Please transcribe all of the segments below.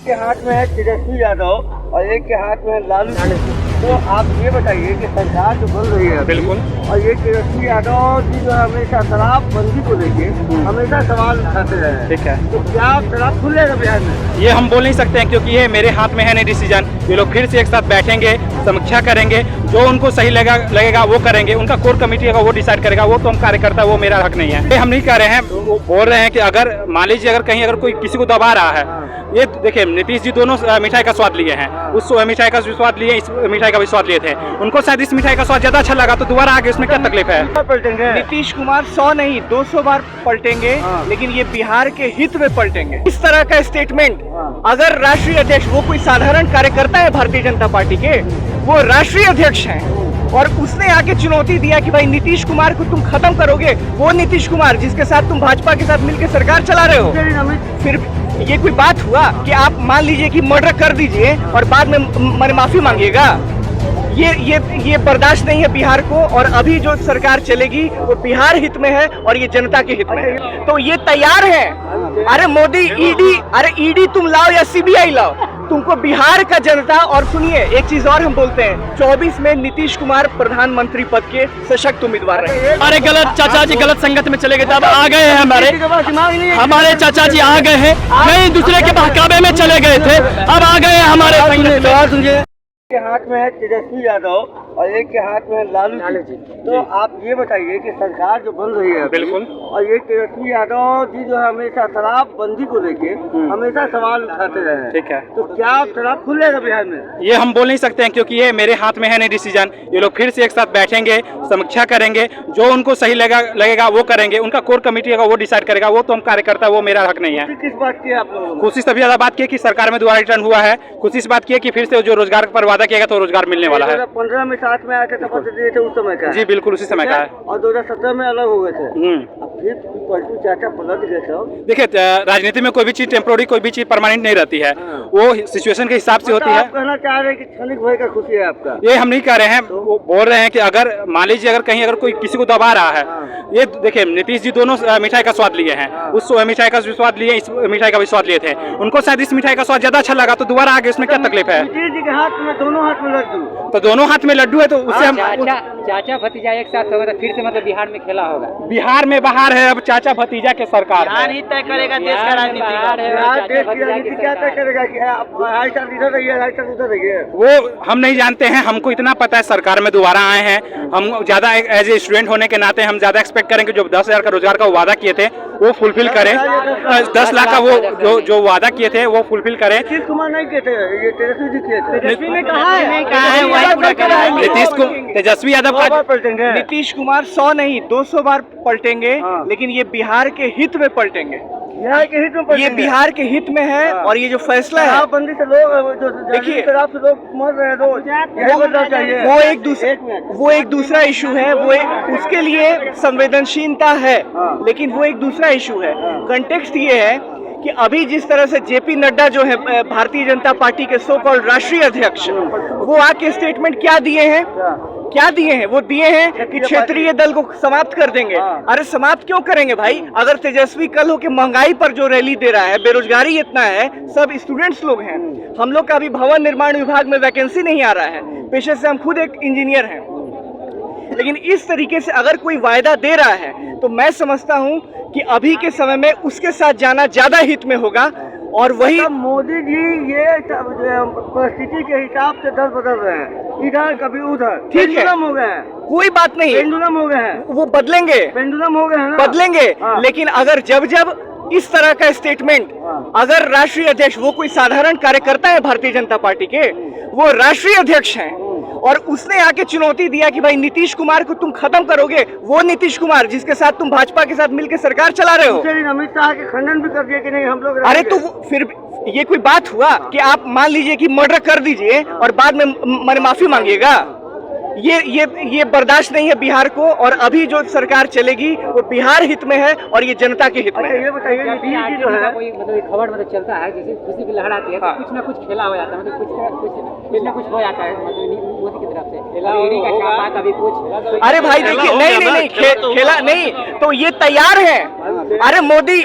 के हाथ में है तेजस्वी यादव और एक के हाथ में है लालू जी। तो आप ये बताइए कि सरकार जो बन रही है बिल्कुल, और ये तेजस्वी यादव जी जो हमेशा शराबबंदी को लेके हमेशा सवाल उठाते रहे हैं, ठीक है। तो क्या शराब खुलेगा बिहार में? ये हम बोल नहीं सकते हैं क्योंकि ये मेरे हाथ में है नहीं डिसीजन। ये लोग फिर से एक साथ बैठेंगे, समीक्षा करेंगे, जो उनको सही लगेगा वो करेंगे। उनका कोर कमेटी होगा वो डिसाइड करेगा, वो तो हम कार्यकर्ता, वो मेरा हक नहीं है। ये हम नहीं कह रहे हैं, वो बोल रहे हैं कि अगर मान लीजिए अगर कहीं अगर कोई किसी को दबा रहा है, ये देखिए नीतीश जी दोनों मिठाई का स्वाद लिए हैं, उस मिठाई का भी स्वाद लिए, इस मिठाई का भी स्वाद लिए थे। उनको शायद इस मिठाई का स्वाद ज्यादा अच्छा लगा तो दोबारा आगे, उसमें क्या तकलीफ है? पलटेंगे नीतीश कुमार 100 नहीं 200 बार पलटेंगे, लेकिन ये बिहार के हित में पलटेंगे। इस तरह का स्टेटमेंट अगर राष्ट्रीय अध्यक्ष, वो कोई साधारण कार्यकर्ता है भारतीय जनता पार्टी के, वो राष्ट्रीय अध्यक्ष हैं और उसने आके चुनौती दिया कि भाई नीतीश कुमार को तुम खत्म करोगे, वो नीतीश कुमार जिसके साथ तुम भाजपा के साथ मिलकर सरकार चला रहे हो, फिर ये कोई बात हुआ कि आप मान लीजिए कि मर्डर कर दीजिए और बाद में माफी मांगिएगा? ये बर्दाश्त नहीं है बिहार को। और अभी जो सरकार चलेगी वो बिहार हित में है और ये जनता के हित में है, तो ये तैयार है। अरे मोदी ईडी तुम लाओ या सीबीआई लाओ, तुमको बिहार का जनता। और सुनिए एक चीज और हम बोलते हैं, 24 में नीतीश कुमार प्रधानमंत्री पद के सशक्त उम्मीदवार रहे। हमारे गलत चाचा जी गलत संगत में चले गए थे, अब आ गए हैं हमारे चाचा जी आ गए हैं, नहीं दूसरे के बहकावे में चले गए थे, अब आ गए हैं हमारे संगत में। के हाथ में है तेजस्वी यादव और एक के हाथ में है लालू जी। तो आप ये बताइए कि सरकार जो बन रही है बिल्कुल, और ये तेजस्वी यादव जी जो है हमेशा शराबबंदी को लेके हमेशा सवाल उठाते रहे हैं, ठीक है। तो क्या शराब खुलेगा बिहार में? ये हम बोल नहीं सकते हैं क्योंकि ये मेरे हाथ में है नहीं डिसीजन। ये लोग फिर से एक साथ बैठेंगे, समीक्षा करेंगे, जो उनको सही लगेगा वो करेंगे। उनका कोर कमेटी होगा वो डिसाइड करेगा, वो तो हम कार्यकर्ता, वो मेरा हक नहीं है। किस बात की आप लोगों? खुशी सबसे ज्यादा बात की कि सरकार में दोबारा रिटर्न हुआ है, खुशी इस बात की है कि फिर से जो रोजगार पर वादा किया गया तो रोजगार मिलने वाला है। 2015 में साथ में आए थे, शपथ दिए थे, उस समय का? जी बिल्कुल उसी समय का है। और 2017 में अलग हो गए थे। अब फिर पलटू चाचा पलट गए थे। देखिए राजनीति में कोई भी चीज टेम्पोररी, कोई भी चीज परमानेंट नहीं रहती है, वो सिचुएशन के हिसाब से होती है। आप कहना चाह रहे हैं कि क्षणिक भय का खुशी है आपका? ये हम नहीं कह रहे हैं, वो बोल रहे हैं कि अगर मान लीजिए अगर कहीं अगर कोई किसी को दबा रहा है, ये देखिए नीतीश जी दोनों मिठाई का स्वाद लिए हैं, उस मिठाई का भी स्वाद लिए, इस मिठाई का भी स्वाद लिए थे। उनको शायद इस मिठाई का स्वाद ज्यादा अच्छा लगा तो दोबारा आगे, उसमें क्या तकलीफ है? नीतीश जी के हाथ में दोनों हाथ में लड्डू, तो दोनों हाथ में लड्डू है तो उससे हम चाचा भतीजा एक साथ होगा तो फिर से मतलब बिहार में खेला होगा। बिहार में बाहर है, अब चाचा भतीजा के सरकार है। ही तय करेगा देश का राजनीति। देश की राजनीति क्या तय करेगा कि आप 2.5 साल इधर रहिए, 2.5 साल उधर रहिए? वो हम नहीं जानते हैं, हमको इतना पता है सरकार में दोबारा आए हैं। हम ज्यादा एज ए स्टूडेंट होने के नाते हम ज्यादा एक्सपेक्ट करेंगे जो 10,000 का रोजगार का वादा किए थे वो फुलफिल करें, 10 लाख का वो जो वादा किए थे वो फुलफिल करें। नीतीश कुमार नहीं किए थे, ये तेजस्वी जी किए थे। तेजस्वी ने कहा है तेजस्वी यादव पलटेंगे। नीतीश कुमार 100 नहीं 200 बार पलटेंगे, लेकिन ये बिहार के हित में पलटेंगे। बिहार के हित में ये बिहार के हित में है और ये जो फैसला है, शराबबंदी से लोग देखिए, शराब से लोग मर रहे हैं रोज, यही बदलाव चाहिए। वो एक दूसरा इशू है, उसके लिए संवेदनशीलता है, लेकिन वो एक दूसरा इशू है। कंटेक्स्ट ये है कि अभी जिस तरह से जेपी नड्डा जो है भारतीय जनता पार्टी के सो कॉल्ड राष्ट्रीय अध्यक्ष, वो आके स्टेटमेंट क्या दिए हैं? वो दिए हैं कि क्षेत्रीय दल को समाप्त कर देंगे। अरे समाप्त क्यों करेंगे भाई? अगर तेजस्वी कल हो के महंगाई पर जो रैली दे रहा है, बेरोजगारी इतना है, सब स्टूडेंट्स लोग हैं, हम लोग का अभी भवन निर्माण विभाग में वैकेंसी नहीं आ रहा है, पेशे से हम खुद एक इंजीनियर हैं, लेकिन इस तरीके से अगर कोई वायदा दे रहा है तो मैं समझता हूं कि अभी के समय में उसके साथ जाना ज्यादा हित में होगा। और वही मोदी जी ये परिस्थिति के हिसाब से दल बदल रहे हैं, इधर कभी उधर, ठीक है, हो गए हैं, कोई बात नहीं, पेंडुलम हो गए हैं, वो बदलेंगे, पेंडुलम हो गए हैं ना? बदलेंगे। लेकिन अगर जब इस तरह का स्टेटमेंट अगर राष्ट्रीय अध्यक्ष, वो कोई साधारण कार्यकर्ता है भारतीय जनता पार्टी के, वो राष्ट्रीय अध्यक्ष हैं और उसने आके चुनौती दिया कि भाई नीतीश कुमार को तुम खत्म करोगे, वो नीतीश कुमार जिसके साथ तुम भाजपा के साथ मिलकर सरकार चला रहे हो। अमित शाह के खंडन भी कर दिया कि नहीं हम लोग। अरे तो फिर ये कोई बात हुआ कि आप मान लीजिए कि मर्डर कर दीजिए और बाद में माफी मांगिएगा? ये बर्दाश्त नहीं है बिहार को। और अभी जो सरकार चलेगी वो बिहार हित में है और ये जनता के हित में है। ये बताइए नीतीश जी जो है, कोई मतलब खबर मतलब चलता है, जैसे खुशी की लहर आती है तो कुछ ना कुछ खेला हो जाता है, मतलब कुछ ना कुछ हो जाता है, मतलब मोदी की तरफ से ईडी का छापा, कभी कुछ। अरे भाई देखिए, नहीं खेला नहीं, तो ये तैयार है। अरे मोदी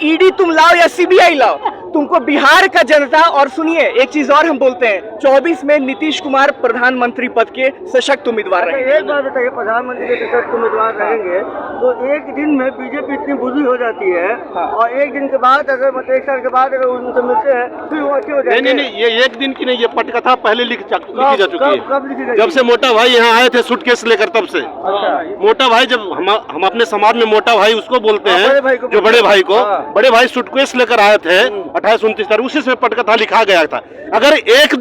ईडी तुम लाओ या सीबीआई लाओ, तुमको बिहार का जनता, और सुनिए एक चीज और हम बोलते हैं, 24 में नीतीश कुमार प्रधानमंत्री पद के सशक्त उम्मीदवार रहे। एक बात बताइए, प्रधानमंत्री के सशक्त उम्मीदवार रहेंगे तो एक दिन में बीजेपी इतनी बुरी हो जाती है और एक दिन के बाद अगर मतलब 1 साल के बाद अगर उनसे मिलते हैं फिर वो अच्छे हो जाएंगे। नहीं, ये एक दिन की नहीं, ये पटकथा पहले लिखी जा चुकी है। कब लिखी गई? जब से मोटा भाई यहाँ आए थे सूटकेस लेकर, तब से। मोटा भाई, जब हम अपने समाज में मोटा भाई उसको बोलते हैं, जो बड़े भाई को, बड़े भाई सूटकेस लेकर आए थे 28-29 तारीख, उसी से पटकथा लिखा गया था। अगर एक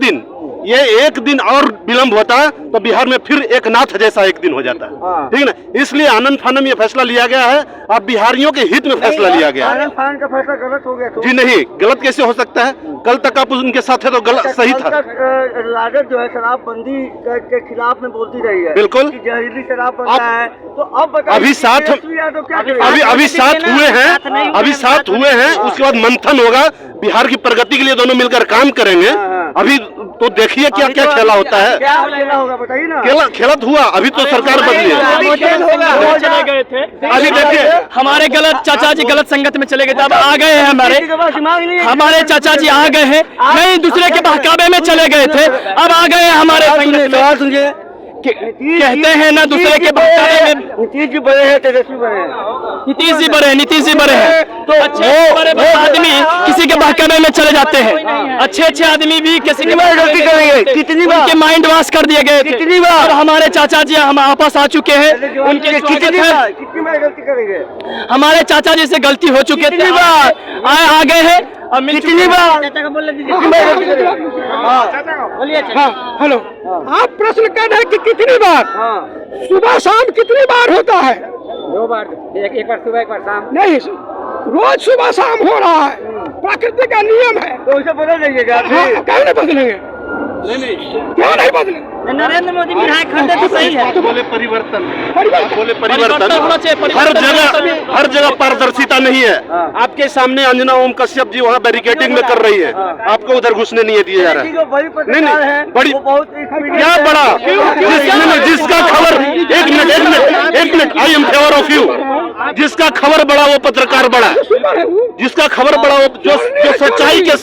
दिन और विलम्ब होता तो बिहार में फिर एक नाथ जैसा एक दिन हो जाता, ठीक है ना। इसलिए आनंद फानन ये फैसला लिया गया है, अब बिहारियों के हित में फैसला लिया गया है। आनंद फानन का फैसला गलत हो गया तो? जी नहीं, गलत कैसे हो सकता है? कल तक आप उनके साथ थे तो गलत सही था। राजद जो है शराबबंदी के खिलाफ में बोलती रही है, बिल्कुल। कि जहरीली शराब बन रहा है, तो अब बताइए अभी साथ हुए हैं, उसके बाद मंथन होगा, बिहार की प्रगति के लिए दोनों मिलकर काम करेंगे। अभी तो देखिए क्या क्या खेला होता है, क्या खेला होगा बताइए ना। खेला हुआ, अभी तो सरकार बदली है। चले गए थे, अभी देखिए हमारे गलत चाचा जी गलत संगत में चले गए थे, अब आ गए हैं हमारे चाचा जी आ गए हैं, नहीं दूसरे के बहकावे में चले गए थे, अब आ गए हैं हमारे सवाल सुनिए, कहते हैं ना दूसरे के बहकावे में। नीतीश जी बड़े हैं, तेजस्वी बड़े हैं, नीतीश जी बड़े हैं, तो अच्छे बड़े आदमी किसी के बहकावे में चले जाते हैं, अच्छे आदमी भी किसी के गलती करेंगे। कितनी बार उनके माइंड वॉश कर दिए गए थे, कितनी बार? और हमारे चाचा जी हम आपस आ चुके हैं, उनके कितनी बार गलती करेंगे? हमारे चाचा जी से गलती हो चुके थे, आ गए हैं, और कितनी बार? हेलो, आप प्रश्न कर रहे हैं कि कितनी बार? सुबह शाम कितनी बार होता है? 2 बार, एक बार सुबह एक बार शाम। नहीं, रोज सुबह शाम हो रहा है, प्रकृति का नियम है। तो उसे बदल जाइएगा। क्यों नहीं बदलेंगे? क्यों नहीं बदलेंगे? नरेंद्र मोदी विधायक खंडे तो सही है। बोले परिवर्तन, हर जगह पारदर्शिता नहीं है। आपके सामने अंजना ओम कश्यप जी वहाँ बैरिकेडिंग में कर रही है, आपको उधर घुसने नहीं दिया जा रहा है। नहीं, बड़ी क्या बड़ा, जिसका खबर, एक minute, I am favour of you. जिसका खबर बड़ा वो पत्रकार बड़ा, जिसका खबर बड़ा वो जो सच्चाई के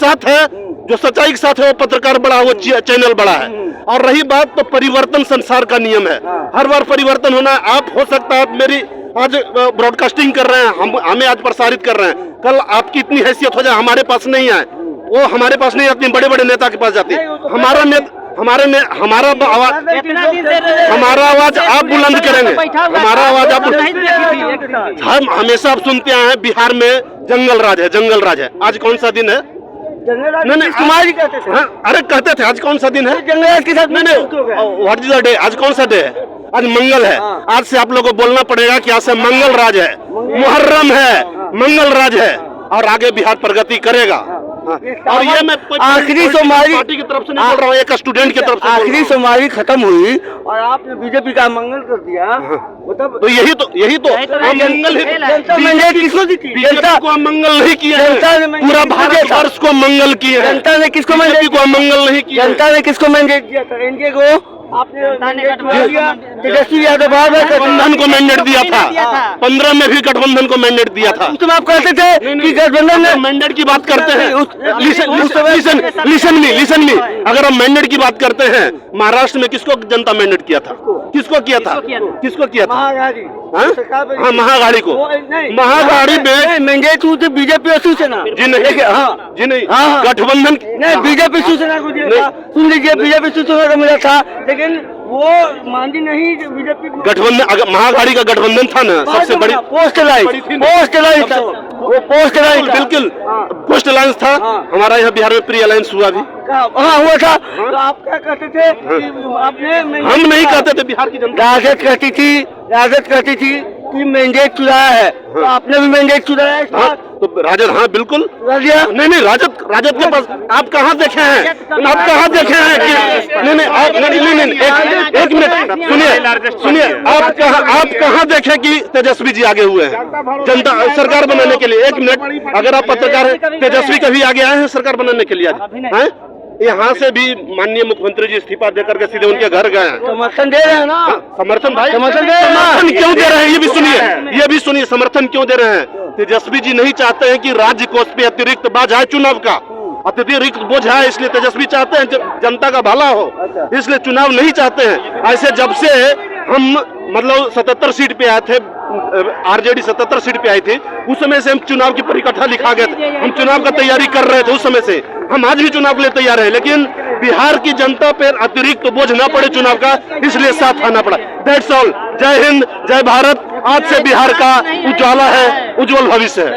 साथ है, वो पत्रकार बड़ा, वो चैनल बड़ा है। और रही बात, तो परिवर्तन संसार का नियम है, हर बार परिवर्तन होना। आप हो सकता है आप मेरी आज ब्रॉडकास्टिंग कर रहे हैं, हमें आज प्रसारित कर रहे हैं, कल आपकी इतनी हैसियत हो जाए हमारे पास नहीं आए, वो हमारे पास नहीं आती, बड़े बड़े नेता के पास जाती। हमारा आवाज आप बुलंद करेंगे, हमारा आवाज आप। हम हमेशा आप सुनते आए हैं बिहार में जंगल राज है। आज कौन सा दिन है? नहीं, कुमार जी कहते थे। अरे कहते थे, आज कौन सा दिन है? जंगल के साथ व्हाट इज द डे? आज कौन सा डे है? आज मंगल है। आज से आप लोगों को बोलना पड़ेगा कि आज से मंगल राज है, मुहर्रम है, मंगल राज है, और आगे बिहार प्रगति करेगा। और ये मैं आखिरी सोमवारी पार्टी की तरफ से नहीं बोल रहा हूँ, एक स्टूडेंट की तरफ से। आखिरी सोमवारी खत्म हुई और आपने बीजेपी का मंगल कर दिया, मतलब तो यही तो हम मंगल किसको दी थी? जनता को हम मंगल नहीं किए हैं, पूरा भारतवर्ष को मंगल किए हैं। जनता ने किसको मैंडेट को मंगल नहीं किया? जनता ने किसको मैंडेट दिया था? एनडीए को आपने तेजस्वी यादव गठबंधन को मैंडेट दिया था, 15 में भी गठबंधन को मैंडेट दिया था। उसमें आप कहते थे कि गठबंधन ने मैंडेट की बात करते हैं, लिसन मी, अगर हम मैंडेट की बात करते हैं, महाराष्ट्र में किसको जनता मैंडेट किया था? किसको किया था? महागाड़ी को। महागाड़ी में मैंडेट बीजेपी और शिवसेना जी नहीं, गठबंधन नहीं, बीजेपी शिवसेना को दिया था। सुन लीजिए, बीजेपी शिवसेना को मिला था, लेकिन वो मांझी नहीं बीजेपी गठबंधन। महागाड़ी का गठबंधन था ना, सबसे बड़ी पोस्ट लाइन था, वो पोस्ट लाइन बिल्कुल पोस्ट अलायंस था। हमारा यहाँ बिहार में प्री अलायंस हुआ भी, हुआ था। तो आप क्या कहते थे? आपने हम नहीं कहते थे, बिहार की जनता राजद कहती थी कि मैंडेट चुराया है, तो आपने भी मैंडेट चुराया है। तो राजद, हाँ बिल्कुल। नहीं, राजद के पास आप कहाँ देखे हैं? एक मिनट सुनिए, आप कहाँ देखे कि तेजस्वी जी आगे हुए हैं जनता सरकार बनाने के लिए? एक मिनट, अगर आप पत्रकार हैं, तेजस्वी कभी आगे आए हैं सरकार बनाने के लिए? आज यहाँ से भी माननीय मुख्यमंत्री जी इस्तीफा देकर के सीधे उनके घर गए हैं। समर्थन दे रहे हैं ना? समर्थन भाई समर्थन दे रहे हैं। समर्थन क्यों दे रहे हैं ये भी सुनिए समर्थन क्यों दे रहे हैं। तेजस्वी जी नहीं चाहते हैं कि राज्य कोष पे अतिरिक्त बोझ आए चुनाव का, अतिरिक्त बोझ है, इसलिए तेजस्वी चाहते हैं जनता का भला हो, इसलिए चुनाव नहीं चाहते हैं। ऐसे जब से हम मतलब 77 सीट पे आए थे, आरजेडी 77 सीट पे आई थी, उस समय से हम चुनाव की परिकथा लिखा गया था, हम चुनाव का तैयारी कर रहे थे उस समय से। हम आज भी चुनाव के लिए तैयार हैं, लेकिन बिहार की जनता पर अतिरिक्त बोझ ना पड़े चुनाव का, इसलिए साथ आना पड़ा। That's all. जय हिंद, जय भारत। आज से बिहार का उज्ज्वला है, उज्जवल भविष्य है।